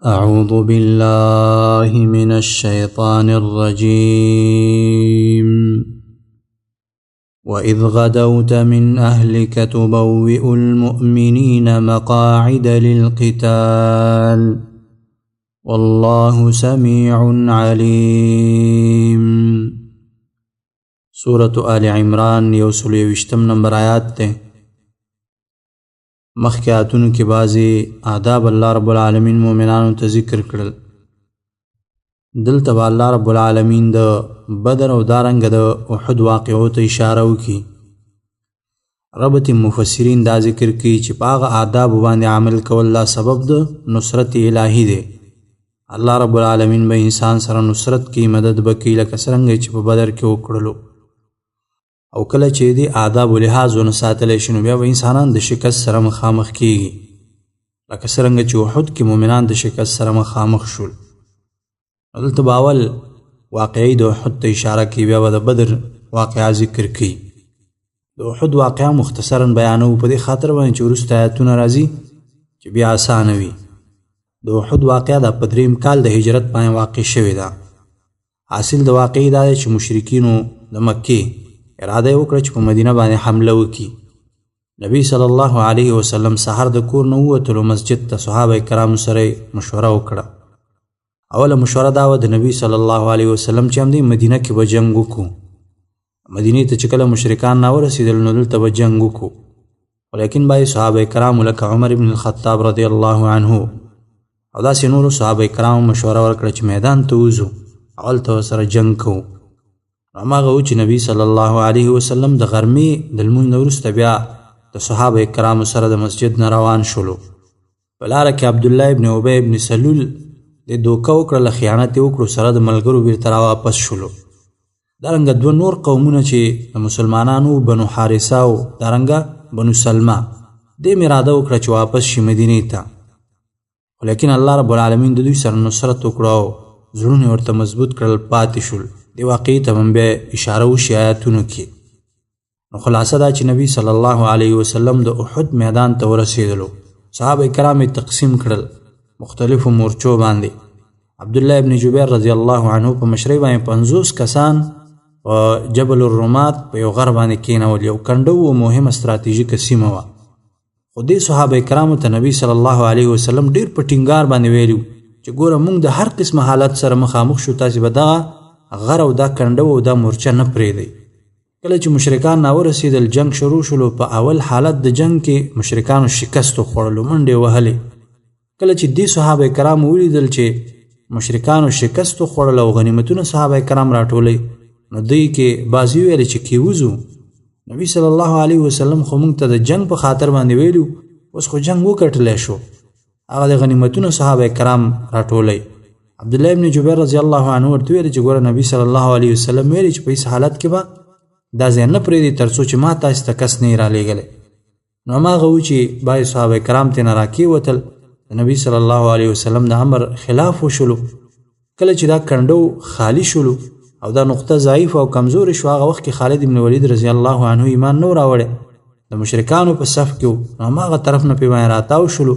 أعوذ بالله من الشيطان الرجيم وإذ غدوت من أهلك تبوئ المؤمنين مقاعد للقتال والله سميع عليم. سورة آل عمران 120 نمبر آیات تے. مخکې آیاتونو کې بعضې آداب الله رب العالمین مومنانو ته ذکر کړل. دلته به الله رب العالمین د بدر او دارنګه د احد واقعو ته اشاره وکړي. ربط مفسرین دا ذکر کوي چې په هغه آدابو باندې عمل کول دا سبب د نصرت الهی دی. الله رب العالمین به انسان سره نصرت کوي، مدد به کوي، لکه څرنګه چې په بدر کې وکړلو. او کله چې دې آداب و لحاظ ونه ساتلی شي نو بیا به انسانان د شکست سره مخامخ کیږي، لکه څرنګه چې احد کې مؤمنان د شکست سره مخامخ شول. دلته به اول واقعي د احد ته اشاره کوي، بیا به د بدر واقعه ذکر کوي. د احد واقعه مختصرا بیانوو په دې خاطر باندې چې وروسته آیتونه راځي چې بیا اسانه وي. د احد واقعه د په درېیم کال د هجرت باندې واقع شوې ده. حاصل د واقعې دا دی چې مشرکینو د مکې اراده وکړه چې په مدینه باندې حمله وکړي. نبی صلی الله علیه وسلم سحر د کور نه ووتلو، مسجد ته صحابه کرامو سره مشوره وکړه. اوله مشوره دا وه د نبی صلی الله علیه وسلم چې هم دی مدینه کې به جنګ وکړو. مدینې ته چې کله مشرکان راورسېدل نو دلته به جنګ وکړو. ولیکن باید صحابه کرامو لکه عمر بن الخطاب رضی الله عنه او داسې نورو صحابه کرامو مشوره ورکړه چې میدان ته وځو، هلته ورسره جنګ کوو. هماغه و چې نبی صلی الله علیه وسلم د غرمې د لمونځ نه وروسته بیا د صحابه کرامو سره د مسجد نه روان شولو. په لاره کې عبدالله ابن ابی ابن سلول د دوکه وکړله، خیانت یې وکړو، سره د ملګرو بیرته راواپس شولو. دارنګه دوه نور قومونه چې د مسلمانانو بنو حارثه او دارنګه بنو سلمه دې مې اراده وکړه چې واپس شي مدینې ته، ولیکن الله رب العالمین د دوی سره نصرت وکړه او زړونه ورته مضبوط کړل، پاتې شول. دی واقعي ته هم بیا اشاره وشي آیاتونو کې. نو خلاصه دا چې نبی صلی الله علیه وسلم د احد میدان ته ورسېدلو. صحابه کرام یې تقسیم کړل مختلفو مورچو باندې. عبدالله ابن جبیر رضی الله عنه په مشرۍ باندې 50 کسان په جبل الرمات په یو غر باندې کېنول. یو کنډه و، مهمه ستراتیژیکه سیمه وه. خو دې صحابه کرامو ته نبی صلی الله علیه وسلم ډېر په ټینګار باندې ویلي چې ګوره موږ د هر قسمه حالت سره مخامخ شو، تاسې به دغه غر او دا کنډه او دا مورچه نه پرېږدئ. کله چې مشرکان راورسېدل، جنګ شروع شولو. په اول حالت د جنګ کې مشرکانو شکست وخوړلو، منډې وهلې. کله چې دې صحابه کرامو ولیدل چې مشرکانو شکست وخوړل او غنیمتونه صحابه کرام راټولئ، نو دوی کې بعضې ویلې چې کېوځو. نبی صلی الله علیه وسلم خو موږ ته د جنګ په خاطر باندې ویلو، اوس خو جنګ وکټلی شو، هغه د غنیمتونه صحابه کرام راټولئ. عبدالله ابن جبیر رضی الله عنه ورته ویل چې ګوره نبی صلی الله علیه وسلم ویلي چې په هیڅ حالت کې به دا ځای نه پرېږدي تر څو چې ما تاسې ته کس نه یې رالیږلی. نو هماغه و چې باید صحابه کرام ترېنه راکېوتل. د نبی صلی الله علیه وسلم د امر خلاف وشولو. کله چې دا کنډو خالی شولو او دا نقطه ضعیف او کمزورې شو، هغه وخت کې خالد ابن ولید رضی الله عنه ایمان نه راوړی، د مشرکانو په صف کې و. نو هماغه طرف نه پې باندې راتاو شولو.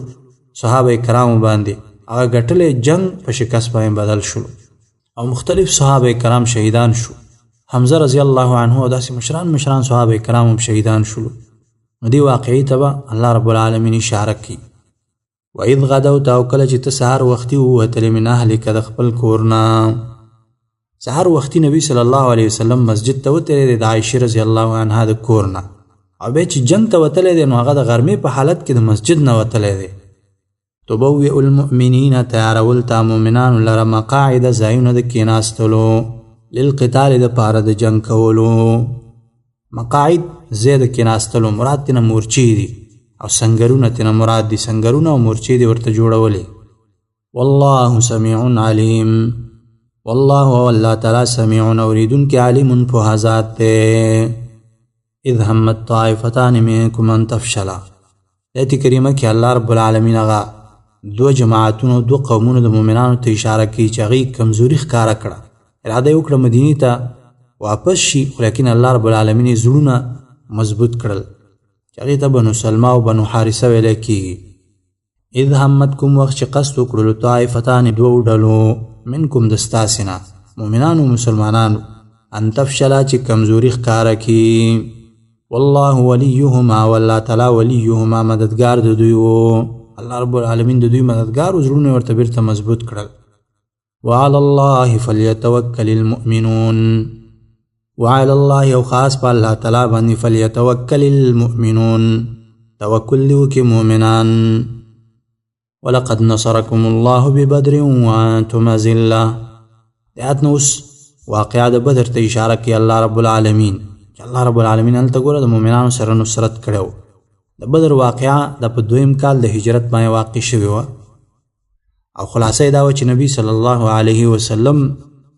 صحابه کرامو باندې هغه ګټلې جنگ په شکست باندې بدل شو او مختلف صحابه کرام شهیدان شو. حمزه رضی الله عنه او داسې مشران صحابه کرام هم شهیدان شولو. نو دې واقعي ته به الله رب العالمین اشاره کوي. وإذ غدوت، او کله چې ته سهار وختي ووتلې من اهلک د خپل کور نه. سهار وختي نبی صلی الله علیه وسلم مسجد ته وتلی د عایشې رضی الله عنها د کور نه، او بیا چې جنگ ته وتلی دی نو هغه د غرمې په حالت کې د مسجد نه وتلی دی. تبوئ المؤمنین، تیارول تا مؤمنانو لره مقاعد ځایونه د کېناستلو، للقتال د پاره د جنګ کولو. مقاعد ځای د کېناستلو، مراد تېنه مورچې دي او سنګرونه تېنه مراد دي. سنګرونه او مورچې دې ورته جوړولې. والله سمیع علیم، والله او الله تعالی سمیع اوریدونکی، علیم پوهه ذات دی. اذ همت طائفتان منکم ان تفشلا. آیت کریمه کې الله رب العالمین هغه دو جماعتونو، دو قومونو د مؤمنانو ته اشاره کوي چې هغوی کمزوري ښکاره کړه، اراده یې وکړه مدینې ته واپس شي، لیکن الله رب العالمین یې زړونه مضبوط کړل چې هغې ته بنو سلمه او بنو حارثه ویلی کېږي. اذ همت کوم وخت چې قصد وکړلو طائفتان دوو ډلو منکم دستاسنا مؤمنانو مسلمانانو ان تفشلا چې کمزوري ښکاره کی والله ولیهما والله تعالی ولیهما مددگار د دوی و الله رب العالمین د دوی مددگار و زړونه ورته بیرته مضبوط کړل وعلى الله فليتوكل المؤمنون وعلى الله او خاص په الله تعالی باندې فليتوكل المؤمنون توکل وکي مؤمنان ولقد نصركم الله ببدر وانتم اذله دات نوس واقعا د بدر ته اشاره کوي الله رب العالمین چې الله رب العالمین هلته ګوره د مؤمنانو سره نصرت کړو د بدر واقعا د په دویم کال د هجرت باندې واقع شوی و او خلاصه دا و چې نبی صلی الله علیه وسلم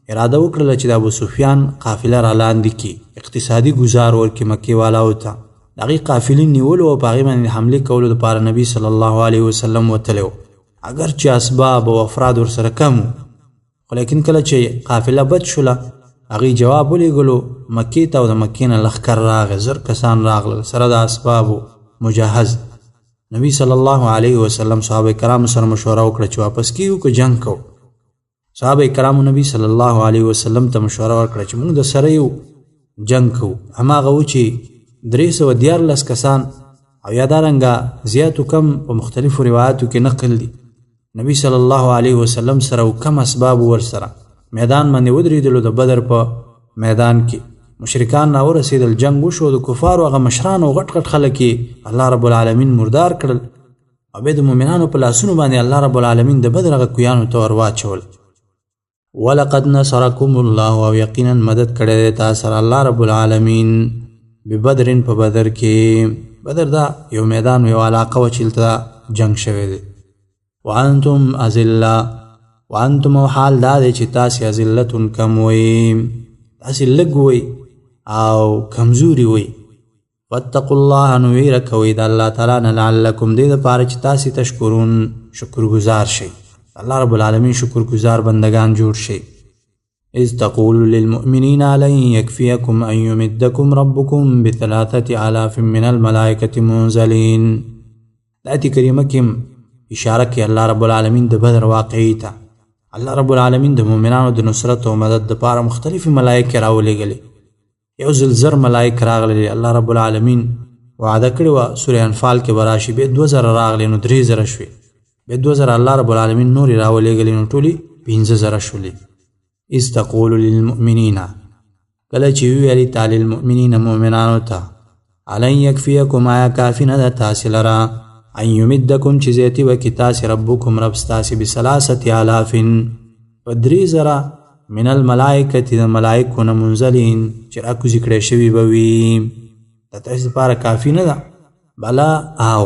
اراده وکړه چې د ابو سفیان قافله را لاندې کی اقتصادي گزار ورکړي مکې والاو ته دغه قافلې نیولو او په هغې باندې حملې کولو دپاره نبی صلی الله علیه وسلم وتلی اگر چې اسباب او افراد ورسره کم خو لیکن کله چې قافله بد شوله هغې جواب ولیږلو مکې ته او د مکې نه لښکر راغی زر کسان راغلل سره د اسبابو مجهز نبی صلی الله علیه وسلم صحابه کرامو سره مشوره وکړه چې واپس کیږو که جنگ کوو صحابه کرامو نبی صلی الله علیه وسلم ته مشوره ورکړه چې موږ د سره یو جنگ کوو هماغه و چې 314 کسان او یا دارنګه زیات و کم په مختلفو روایاتو کې نقل دي نبی صلی الله علیه وسلم سره کم اسباب ورسره میدان باندې ودرېدلو د بدر په میدان کې مشرکان راورسېدل جنگ وشو د کفارو هغه مشران او غټ غټ خلک یې الله رب العالمین مردار کړل او بیا د مؤمنانو په لاسونو باندې الله رب العالمین د بدر هغه کویانو ته ور واچول ولقد نصرکم الله او یقینا مدد کړی دی تاسو سره الله رب العالمین ببدرین په بدر کې بدر دا یو میدان یو علاقه و چې هلته جنگ شوی دی وانتم اذله وانتم او حال دا دی چې تاسې اذلتون کم وئ تاسې لږ وئ او کمزوري وئ واتقوا الله نو ویره کوئ د الله تعالی نه لعلکم دې دپاره چې تاسې تشکرون شکرګزار شئ الله رب العالمین شکرګزار بندگان جوړ شئ اذ تقول للمؤمنین لن یکفیکم ان یمدکم ربکم ب3,000 من الملائکة منزلین د آیت کریمه کې اشاره کوي الله رب العالمین د بدر واقعې ته الله رب العالمین د مؤمنانو د نصرت او مدد دپاره مختلفې ملایکې راولېږلې یو ځل زر ملایک راغلي الله رب العالمین وعده کړې وه سورې انفال کې به راشي بیا 2000 راغلې نو 3000 شوې بیا 2000 الله رب العالمین نورې راولېږلې نو ټولې 15000 شولې اذ تقول للمؤمنین کله چې ویلې تا للمؤمنین مؤمنانو ته الن یکفیکم آیا کافي نه ده تاسې لره ان یمدکم چې زیاتي وکړي تاسې ربکم رب ستاسې ب3,000 په 3000 من الملائکة د ملائکو نه منزلین چې راکوزي کړی شوي به وي د تاسې لپاره کافي نه ده بلا او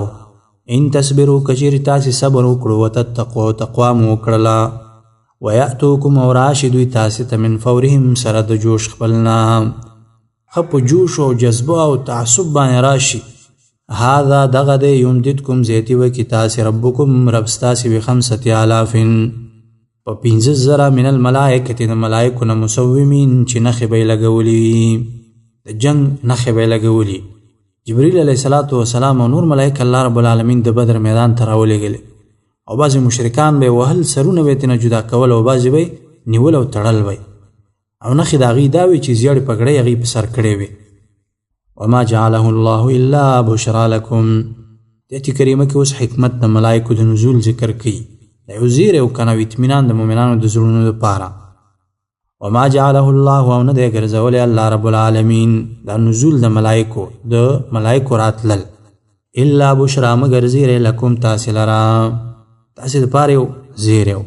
ان تصبروا کچېرې تاسې صبر وکړو وتتقوا او تقوا مو وکړله ویأتوکم او راشي دوی تاسې ته من فورهم سره د جوش خپل نه ښه په جوش او جذبه او تعصب باندې راشي هذا دغه دی یمددکم زیاتي وکړي تاسې ربکم رب ستاسې ب5,000 په 15,000 من الملائکة د ملائکو نه مسومین چې نښې به یې لګولي د جنګ نښې به یې لګولي جبریل علیه الصلاة وسلام او نور ملائکه الله رب العالمین د بدر میدان ته راولېږلې او بعضې مشرکان به یې وهل سرونه به یې ترېنه جدا کول او بعضې به یې نیول او تړل به او نښې د هغې دا وې چې زیړې پګړۍ هغې په سر کړې وې وما جعله الله الا بشرا لكم د آیت کریمه کې اوس حکمت د ملائکو د نزول ذکر کوي د یو زیری او کنه اطمینان د مؤمنانو د زړونو لپاره وما جعله الله او نه دی ګرځولی الله رب العالمین دا نزول د ملائکو راتلل الا بشرا مګر زیری لکم تاسې لره تاسې دپاره یو زیری و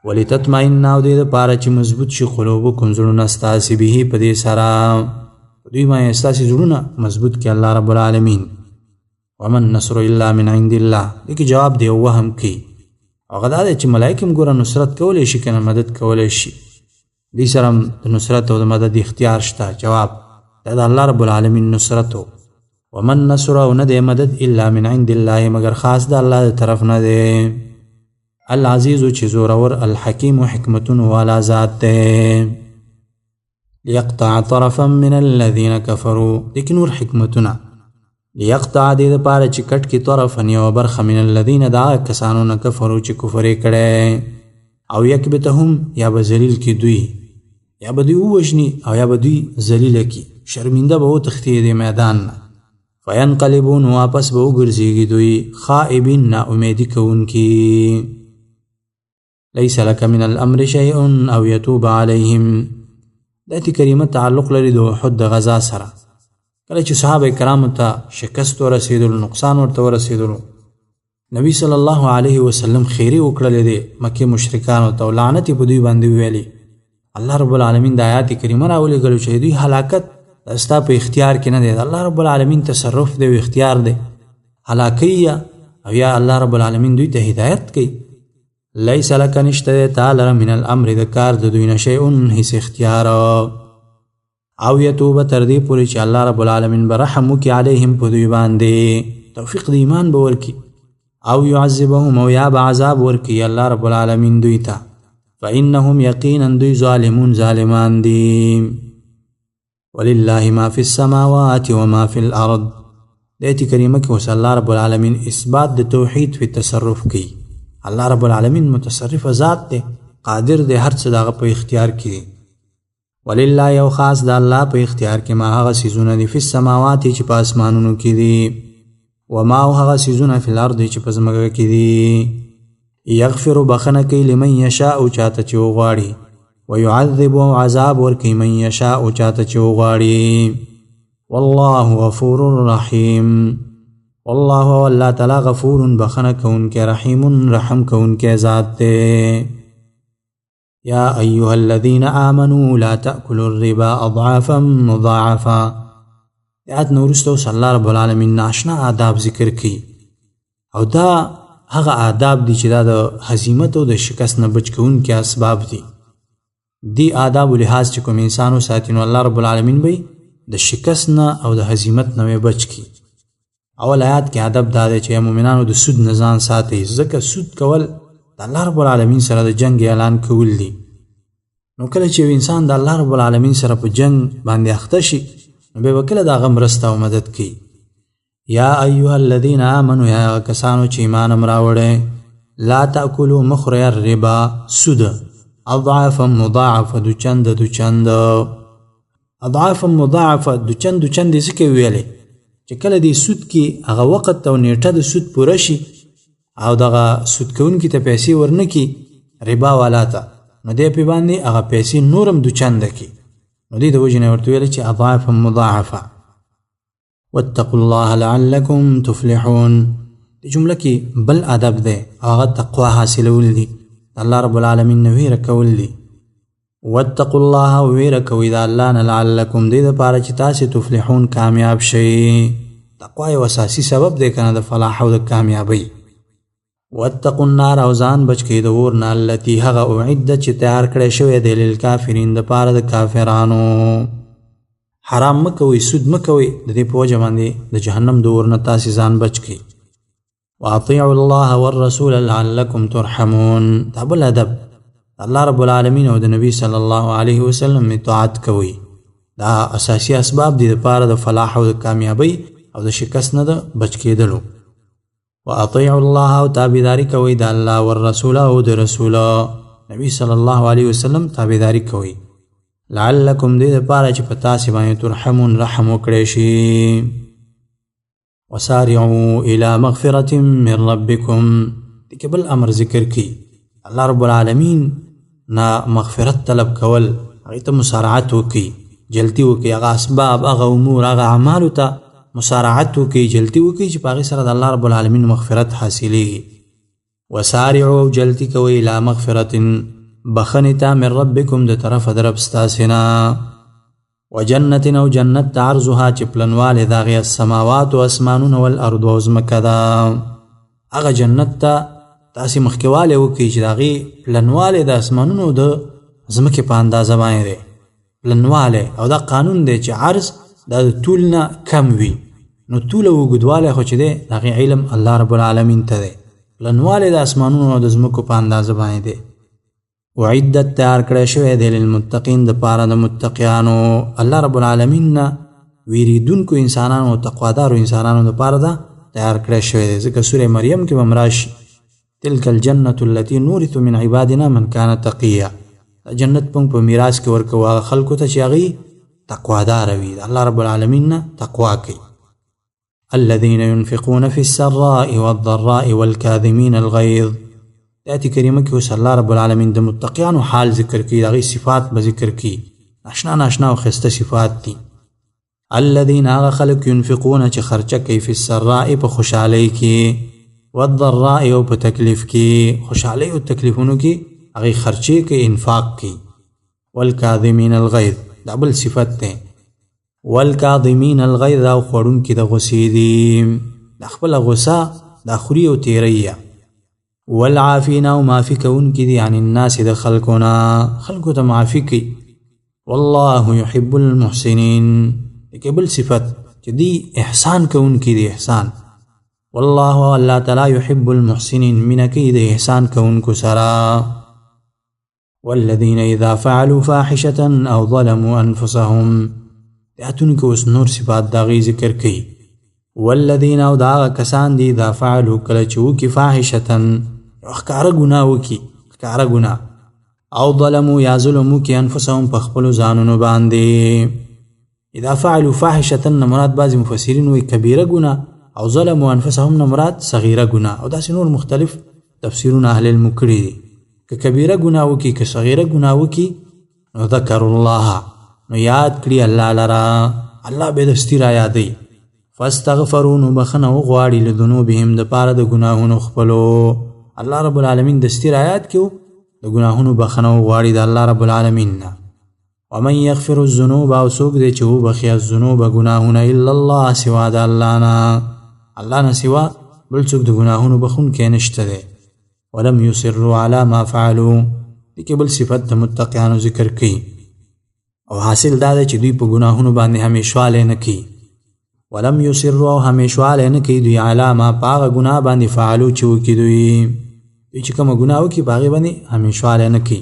ولتطمئن او دې دپاره چې مضبوط شي قلوبکم زړونه ستاسې به په دې سره دوی باندې ستاسې زړونه مضبوط کړي الله رب العالمین وما النصر الا من عند الله دې کې جواب دی وهم کوي هغه دا دی چې ملایکې هم ګوره نصرت کولی شي که نه مدد کولی شي دې سره هم د نصرت او د مدد اختیار شته جواب دا د الله رب العالمین نصرت و وما النصر او نه دی مدد الا من عند الله مگر خاص د الله د طرف نه دی العزیز چې زورور الحکیم و حکمتونو والا ذات دی لیقطع طرفا من الذین کفروا لیکن نور حکمتونه لیقطع دې دپاره چې کټ کې طرفا یوه برخه من الذین د هغه کسانو نه کفرو چې کفر یې کړی او یکبتهم یا به ذلیل کې دوی یا به دوی ووژني او یا به دوی ذلیله کي شرمنده به وتښتي دې میدان نه فینقلبون واپس به وګرځېږي دوی خائبین ناامیدي کوونکي لیس لک من الامر شیء او یتوب علیهم د آیت کریمه تعلق لري د احد د غزا سره کله چې صحابه کرامو ته شکست ورسېدلو نقصان ورته ورسېدلو نبی صلی الله علیه وسلم خیری وکړلې دی مکې مشرکانو ته لعنت په دوی باندې ویلي الله رب العالمین د آیات کریمه راولېږلو چې دوی هلاکت ستا په اختیار کې نه دی الله رب العالمین تصرف دی او اختیار دی هلاکي او یا الله رب العالمین دوی ته هدایت کوي لیس لک نشته تعالی من الامر د کار د دوی نه شیء هیڅ اختیار او یتوب تر دې پورې چې الله رب العالمین به رحم وکړي علیهم په دوی باندې توفیق د ایمان به ورکړي او یعذبهم او یا به عذاب ورکړي الله رب العالمین دوی ته فانهم یقینا دوی ظالمون ظالمان دي ولله ما فی السماوات وما فی الارض د آیت کریمه کې اوس الله رب العالمین اثبات د توحید په تصرف کوي الله رب العالمین متصرف ذات دی قادر دی هر څه دغه په اختیار کې دی ولله یو خاص د الله په اختیار کې ما هغه څیزونه دي فی السماوات چې په اسمانونو کې دي وما هغه څیزونه فی الارض چې په ځمکه کې دي یغفر بخنه کوي لمن یشاء چاته چې وغواړي ويعذب عذاب ورکوي من یشاء چاته چې وغواړي والله غفور رحیم والله والله تعالی غفور بخنه کوونکی رحیم رحم کوونکی ذات دی یا ایها الذین آمنوا لا تأکلوا الربا اضعافا مضاعفا آیات نورسته اوس الله رب العالمین ناشنا آداب ذکر کوي او دا هغه آداب دي چې دا د هزیمت او د شکست نه بچ کوونکي اسباب دي دی آداب و لحاظ چې کوم انسانو ساتي نو الله رب العالمین به د شکست نه او د هزیمت نه بچ کی اول آیات کې ادب دا دی چې مؤمنانو د سود نه ځان ساتي ځکه سود کول د الله رب العالمین سره د جنگ اعلان کول دي نو کله چې انسان د الله رب العالمین سره په جنگ باندې اخته شي نو به وکړه دا غم رسته او مدد کوي یا ایها الذین آمنوا یا کسانو چې ایمان راوړې لا تأکلوا مخری الربا سود اضعافا مضاعفه دو چند اضعافا مضاعفه دو چند ځکه ویلې چې کله دې سود کې هغه وخت او نیټه د سود پوره شي او دغه سود کوونکي ته پیسې ورنکي ربا والا ته نو دې په باندې هغه پیسې نورم دو چند کی نو دې د وجې نه ورته ویل چې اضعافا مضاعفه واتقوا الله لعلكم تفلحون دې جمله کې بل ادب دی هغه تقوا حاصلول دي الله رب العالمین نو ویره کول دي واتقوا الله ویره کوي دا الله نه لعلکم دې لپاره چې تاسو تفلحون کامیاب شئ تقوا یو اساسي سبب دی کنه د فلاح او د کامیابی واتقوا النار او ځان بچ کړئ د اور نه التي هغه اعدت چې تیار کړی شوی دی للکافرین د پاره د کافرانو حرام مکوئ سود مکوئ د دې په وجه باندې د جهنم د اور نه تاسو ځان بچ کړئ واطيعوا الله والرسول لعلكم ترحمون دا بل ادب الله رب العالمین او د نبی صلی الله علیه وسلم اطاعت کوي دا اساسی اسباب دي لپاره د فلاح او د کامیابی او د شکست نه د بچ کېدلو واطيعوا الله او تابعداري کوي د الله او رسول او د رسول نبی صلی الله علیه وسلم تابعداري کوي لعلکم دې لپاره چې پتا سي باندې ترحمون رحم وکړي شي وسارعوا الى مغفرة من ربكم دې بل امر ذکر کی الله رب العالمین نا مغفرت طلب کول هغه ته مسارعت وکي جلدی وکي هغه اسباب هغه امور هغه اعمال ته مسارعت وکي جلدی وکي چې پاغه سره د الله رب العالمین مغفرت حاصلېږي وسارعوا جلدی کوي الى مغفرة بخنتا من ربكم د طرف درب استاسنا وجنت او جنت عرضها چې پلنواله دغه السماوات او اسمانون والارض او زمکه دا هغه جنت ته تاسو مخکواله وکي چې دغه پلنواله د اسمانونو د زمکه په اندازه باندې پلنواله او دا قانون دی چې عرض د طول نه کم وي نو طول او وګدواله خو چې دی دغه علم الله رب العالمین ته دی پلنواله د اسمانونو او د زمکو په اندازه باندې وعدت تیار کړی شوی دی للمتقین د پاره د متقیانو الله رب العالمین نه ویریدونکو انسانانو او تقوادارو انسانانو دپاره ده تیار کړی شوی دی. ځکه سوره مریم کې به هم راشي تلک الجنة التي نورث من عبادنا من كان تقیا. دا جنت پنګ په میراث کې ورکوو هغه خلکو ته چې هغوی تقواداره وي، د الله رب العالمین نه تقوا کوي. الذين ينفقون في السراء والضراء والكاظمين الغيظ. د آیت کریمه کې اوس الله رب العالمین د متقیانو حال ذکر کوي، د هغوی صفات به ذکر کوي. ناشنا او ښایسته صفات دي. الذين هغه خلک ينفقون چې خرچه کوي فی السراء په خوشحالۍ کې، والضراء او په تکلیف کې، خوشحالۍ او تکلیفونو کې هغوی خرچې کوي، انفاق کوي. والکاظمین الغیظ دا بل صفت دی. والکاظمین الغیظ او خوړونکي د غصې دي، د خپله غصه دا خوري او تیروي. والعافین او معافي کوونکي دي عن الناس د خلکو نه، خلکو ته معافي کوي. والله يحب المحسنین کې بل صفت چې دی احسان کوونکي دي، احسان. والله الله تعالی يحب المحسنین مینه کوي د احسان کوونکو سره. والذین اذا فعلوا فاحشة او ظلموا انفسهم. آیاتونو کې اوس نور صفات د هغوی ذکر کوي. والذین او دا هغه کسان دي اذا فعلوا کله چې وکړي فاحشة یو ښکاره ګناه وکړي، ښکاره ګناه، او ظلموا یا ظلم وکړي انفسهم په خپلو ځانونو باندې. اذا فعلوا فاحشة نه مراد بعضې مفسرین وایي کبیره ګناه، او ظلموا انفسهم نه مراد صغیره ګناه، او داسې نور مختلف تفسیرونه اهل علم کړي دي. که کبیره ګناه وکړي که صغیره ګناه وکړي نو ذکروا الله نو یاد کړي الله لره، الله بېدستي را یادوي. فاستغفروا نو بخښنه وغواړي لذنوبهم دپاره د ګناهونو خپلو. الله رب العالمین دستي را یاد کړي د ګناهونو بخښنه وغواړي د الله رب العالمین نه. ومن یغفر الذنوب او څوک دی چې وبخي الذنوب ګناهونه الا الله سوا د الله نه، الله نه سوا بل څوک د ګناهونو بخښونکی نشته دی. ولم يصروا على ما فعلوا دې کې بل صفت د متقیانو ذکر کوي، او حاصل دا دی چې دوی په ګناهونو باندې همیشوالی نه کوي. ولم يصروا او همیشوالی نه کوي دوی علی ما په هغه ګناه باندې فعلو چې وکړي دوی چې کومه ګناه وکړي په هغې باندې همیشوالی نه کوي.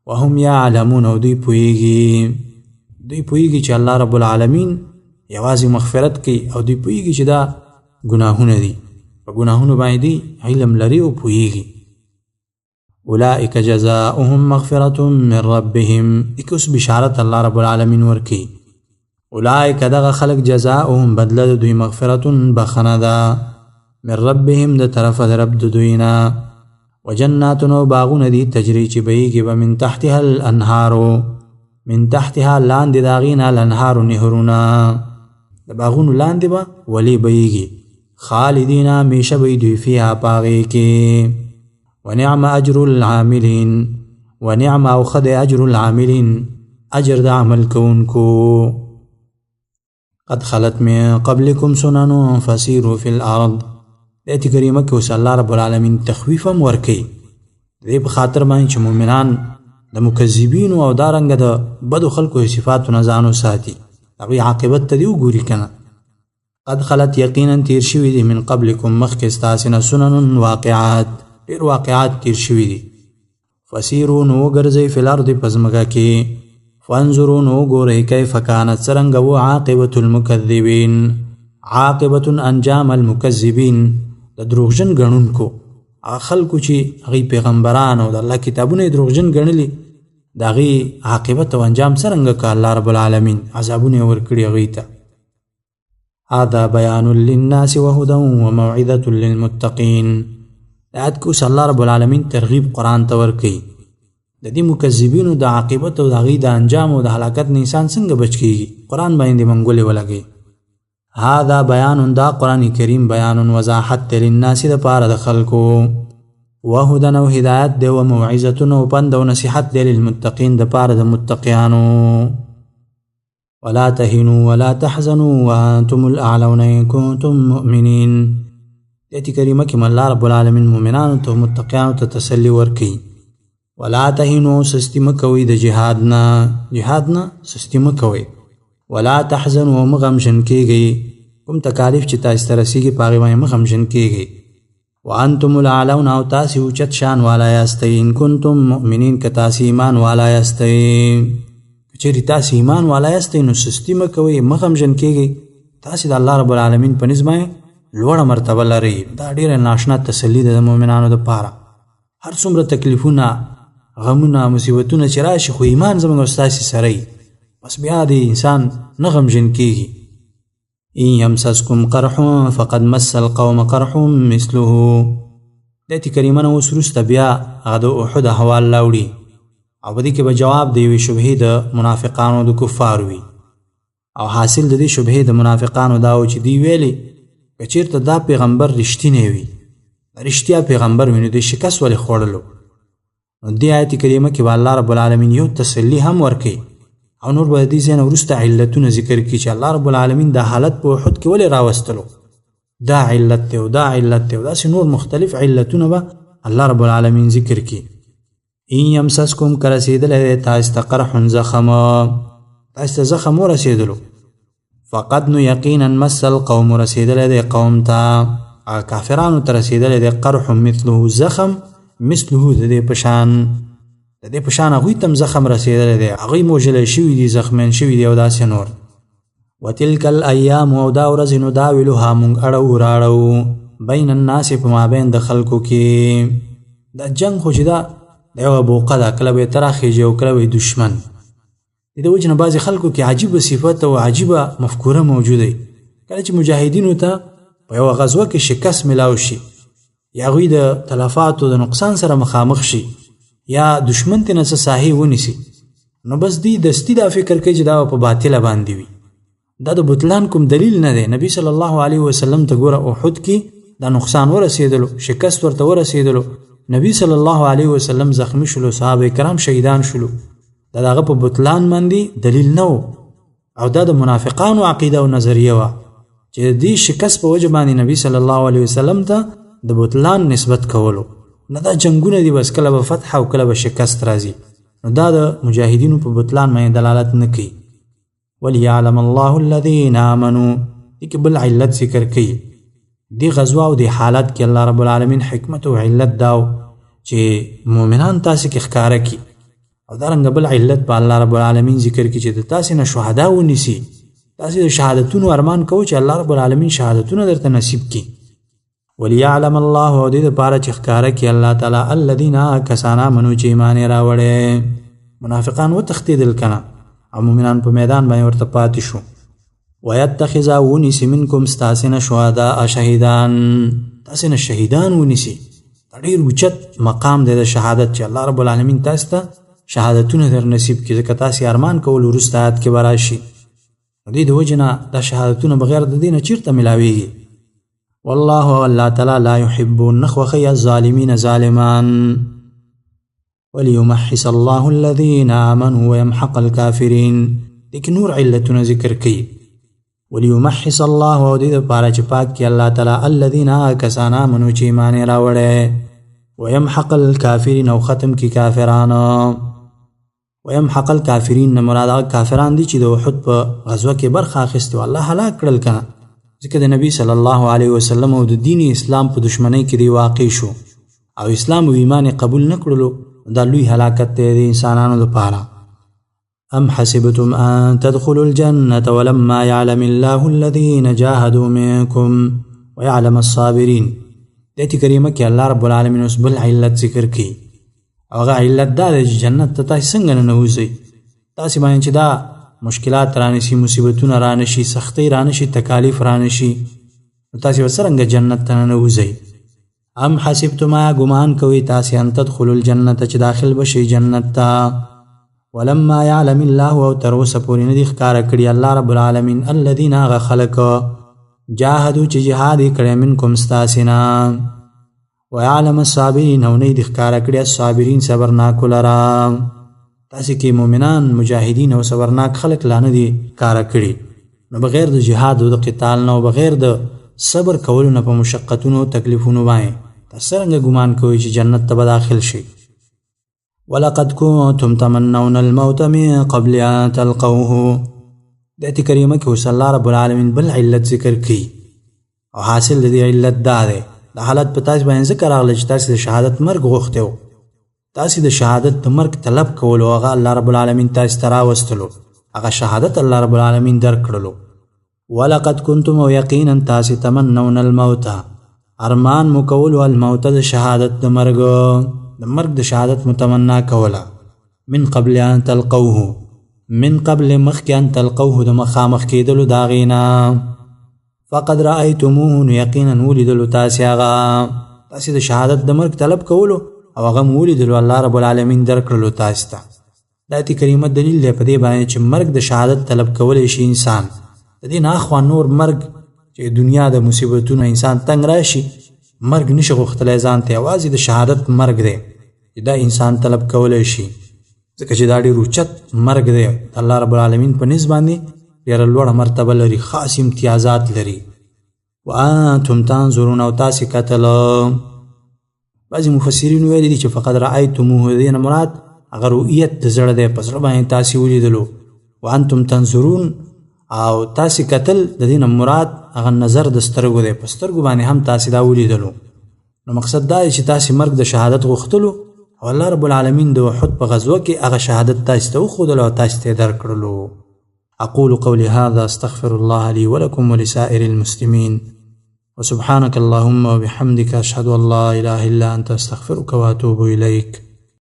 وهم یعلمون او دوی پوهیږي چې الله رب العالمین یوازې مغفرت کوي، او دوی پوهیږي چې دا ګناهونه دي، په ګناهونو باندې دوی علم لري او پوهیږي. اولئک جزاؤهم مغفرة من ربهم. دې اوس بشارت الله رب العالمین ورکوي. اولئک دغه خلک جزاؤهم بدله د دوی مغفرة بخښنه ده، من ربهم د طرفه د رب د دوی نه. وجنات او باغونه دي تجري چې بهیږي به من تحتها الانهار، من تحتها لاندې د هغې نه الانهار نهرونه، د باغونو لاندې به ولې بهیږي. خالدین همیشه به دوی فیها په هغې کې. ونعم اجر العاملین، ونعم او ښه دی اجر العاملین اجر د عمل کوونکو. قد خلت من قبلکم سنن فسیروا فی الارض. د آیت کریمه کې اوس الله رب العالمین تخویف هم ورکوي د دې په خاطر باندې چې مؤمنان د مکذبینو او دارنګه د بدو خلکو صفاتو نه ځان وساتي، هغوی عاقبت ته دې وګوري که نه. قد خلت یقینا تیر شوي دي من قبلکم مخکې ستاسې نه سنن واقعات، ډېر واقعات تیر شوي دي. فسیرو نو وګرځئ فی الارض په ځمکه کې، فانظروا نو وګورئ کیف کانت څرنګه و عاقبة المکذبین، عاقبة انجام المکذبین د دروغجن ګڼونکو، هغه خلکو چې هغوی پیغمبران او د الله کتابونه یې دروغجن ګڼلي د هغې عاقبت او انجام څرنګه که الله رب العالمین عذابونه یې ورکړي هغوی ته. هذا بیان للناس وهدى وموعظة للمتقین. د آیت کې اوس الله رب العالمین ترغیب قرآن ته ورکوي د دې مکذبینو د عاقبت او د هغوی د انجام او د هلاکت نه انسان څنګه بچ کېږي. قرآن باندې منګولې ولګوي. هذا بیان دا قرآن کریم بیان وضاحت للناس د پاره د خلکو، وهدى او هدایت دی، و موعظة او پند او نصیحت دی للمتقین د پاره د متقیانو. ولا تهنوا ولا تحزنوا وانتم الاعلون ان کنتم مؤمنین. د آیت کریمه کې الله رب العالمین مؤمنانو ته متقیانو ته تسلی ورکوي. ولا تهنوا سستی مه کوئ د جهاد نه سستی مه کوئ. ولا تحزنوا مه غمژن کیږئ، کوم تکالیف چې تاسو ته رسیږي په هغې باندې مه غمژن کیږئ. وانتم الاعلون او تاسې اوچت شان والا یاستئ، ان کنتم مؤمنین که تاسې ایمان والا یاستئ، که چیرې تاسې ایمان والا یاستئ نو سستي مه کوئ، مه غمژن کیږئ، تاسې د الله رب العالمین په نسبت باندې لوړه مرتبه لرئ. دا ډېره ناشنا تسلي ده د مؤمنانو دپاره. هر څومره تکلیفونه، غمونه، مصیبتونه چې راشي خو ایمان زموږ او ستاسې سره وي، بس بیا د انسان نه غمژن کیږي. ان یمسسکم قرح فقد مس القوم قرح مثله. د آیت کریمه نه اوس وروسته بیا هغه د احد احوال راوړي او په دې کې به جواب د یوې شبهې د منافقانو د کفارو وي. او حاصل د دې شبهې د منافقانو دا و چې دوی ویلې که چېرته دا پیغمبر رښتینی وي، رښتیا پیغمبر وي، نو د شکست ولې خوړلو؟ نو دې آیت کریمه کې به الله رب العالمین یو تسلي هم ورکوي او نور به د دې ځای نه وروسته علتونه ذکر کړي چې الله رب العالمین دا حالت په احد کې ولې راوستلو، دا علت دی او دا علت دی او داسې نور مختلف علتونه به الله رب العالمین ذکر کړي. ان یمسسکم که رسېدلی دی تاسو ته قرح زخم، تاسو ته زخم ورسېدلو، فقد نو یقینا مس القوم رسېدلی دی قوم ته، کافرانو ته رسېدلی دی قرح مثله زخم مثله د دې په شان، د دې په شان هغوی ته هم زخم رسېدلی دی، هغوی موژلی شوي دي، زخمین شوي دي او داسې نور. وتلک الایام او دا ورځې نو داولها مونږ اړو راړو بین الناس په مابین د خلکو کې. دا جنګ خو چې دا د یوه بوقه ده، کله به یې تراخیږي او کله به یې دشمن. د دې وجې نه بعضې خلکو کې عجیبه صفت او عجیبه مفکوره موجوده وي. کله چې مجاهدینو ته په یوه غزوه کې شکست میلاو شي یا هغوی د تلفاتو د نقصان سره مخامخ شي یا دشمن ته نه څه ساحې ونیسي، نو بس دوی دستي دا فکر کوي چې دا په باطله باندې وي. دا د بطلان کوم دلیل نه دی. نبی صلی الله علیه وسلم ته ګوره احد کې دا نقصان ورسېدلو، شکست ورته ورسېدلو، نبی صلی الله علیه وسلم زخمی شلو، صحابه کرام شهیدان شلو. دا دغه په بطلان باندې دلیل نه و او دا د منافقانو عقیده او نظریه وه چې دې شکست په وجه باندې نبی صلی الله علیه وسلم ته د بطلان نسبت کولو. نه دا جنگونه دي بس کله به فتح او کله به شکست راځي، نو دا د مجاهدینو په بطلان باندې دلالت نه کوي. وليعلم الله الذين آمنوا، دې کې بل علت ذکر کوي. دې غزوه او دې حالت کې الله رب العالمین حکمت او علت داو چې مؤمنان تاسې کې ښکاره کړي، او دارنګه بل علت په الله رب العالمین ذکر کړي چې د تاسې نه شهدا ونیسي. تاسې د شهادتونو ارمان کوو چې الله رب العالمین شهادتونه درته نصیب کړي. وليعلم الله، او دې دپاره چې ښکاره کړي الله تعالی الذین کسان آمنو چې ایمان یې راوړی. منافقان وتښتېدل که نه او مؤمنان په میدان باندې ورته پاتې شو. ویتخذ ونیسي منکم ستاسې نه شهداء شهیدان، تاسې نه شهیدان ونیسي. دا ډېر اوچت مقام دی د شهادت چې الله رب العالمین تاسې ته شهادتونه در نصیب کړي، ځکه تاسې ارمان کول وروسته آیات کې به راشي. دې د وجې نه دا شهادتونه بغیر د دې نه چېرته میلاویږي. والله الله تعالی لا يحب نه خوښوي الظالمین ظالمان. وليمحص الله الذين آمنوا ويمحق الكافرين، دې کې نور علتونه ذکر کوي. وليمحص الله، او دې دپاره چې پاک کړي الله تعالی الذین کسان آمنو چې ایمان یې راوړی، ويمحق الكافرین، او ختم کړي کافرانو. ويمحق الكافرین نه مراد هغه کافران دي چې د احد په غزوه کې برخه اخیستې وه، الله هلاک کړل که نه، ځکه د نبی صلی الله علیه وسلم او د دین اسلام په دشمنۍ کې دی واقع شو او اسلام او ایمان قبول نه کړلو. دا لوی هلاکت دی د انسانانو لپاره. ام حسبتم ان تدخلوا الجنة ولما يعلم الله الذين جاهدوا منكم ويعلم الصابرين. د آیت کریمه کې الله رب العالمین اوس بل علت ذکر کوي، هغه علت دا دی چې جنت ته تاسې څنګه ننوځئ. تاسې باندې چې دا مشکلات رانشي، مصیبتونه رانشي، سختۍ رانشي، تکالیف رانشي، نو تاسې به څرنګه جنت ته ننوځئ. ام حسبتم، ګمان کوئ تاسې ان تدخلوا الجنة چې داخل بشئ جنت ته، ولما يعلم الله، او تر اوسه پورې نه دي ښکاره کړي الله رب العالمین الذین هغه خلک جاهدوا چې جهاد یې کړی منکم ستاسې نه، ويعلم الصابرین، او نه دي ښکاره کړي الصابرین صبرناکو لره. تاسې کې مؤمنان مجاهدین او صبرناک خلک لا نه دي ښکاره کړي، نو بغیر د جهاد او د قتال نه او بغیر د صبر کولو نه په مشقتونو او تکلیفونو باندې تاسې څرنګه ګمان کوئ چې جنت ته به داخل شئ. ولقد كنتم تمنون الموت من قبل ان تلقوه. د آیت کریمه کې اوس الله رب العالمین بل علت ذکر کوي، او حاصل د دې علت دا دی د حالت په تاسې باندې ذکر راغلی چې تاسې د شهادت مرګ غوښتی و، تاسې د شهادت د مرګ طلب کولو هغه الله رب العالمین تاسې ته راوستلو هغه شهادت الله رب العالمین درکړلو ولقد کنتم او یقینا تاسې تمنون الموت ارمان مو کولو الموت د شهادت د مرګ د شهادت متمنا کوله من قبل ان تلقوه من قبل مخکې ان تلقوه د مخامخ کېدلو د هغې نه فقد رأیتموه نو یقینا ولیدلو تاسې هغه تاسې د شهادت د مرګ طلب کولو او هغه مو ولیدلو الله رب العالمین درکړلو تاسې ته د آیت کریمه دلیل دی په دې باندې چې مرګ د شهادت طلب کولی شي انسان د دې نه اخوا نور مرګ چې دنیا د مصیبتونو انسان تنګ راشي مرګ نشي غوښتلی ځان ته یوازې د شهادت مرګ دی چې دا انسان طلب کولی شي ځکه چې دا ډېر اوچت مرګ دی الله رب العالمین په نسبت باندې ډېره لوړه مرتبه لري خاص امتیازات لري وانتم تنظرون او تاسې کتل بعضې مفسرین ویلي دي چې فقد رأیتموه د دې نه مراد هغه رؤیت د زړه دی په زړه باندې تاسې ولیدلو وانتم تنظرون او تاسې کتل د دې نه مراد هغه نظر د سترګو دی په سترګو باندې هم تاسې دا ولیدلو نو مقصد دا دی چې تاسې مرګ د شهادت غوښتلو او الله رب العالمین د احد په غزوه کې هغه شهادت تاسې ته وښودلو او تاسې ته یې درکړلو أقول قولي هذا أستغفر الله لي ولكم ولسائر المسلمين وسبحانك اللهم وبحمدك أشهد أن لا إله إلا أنت أستغفرك وأتوب إليك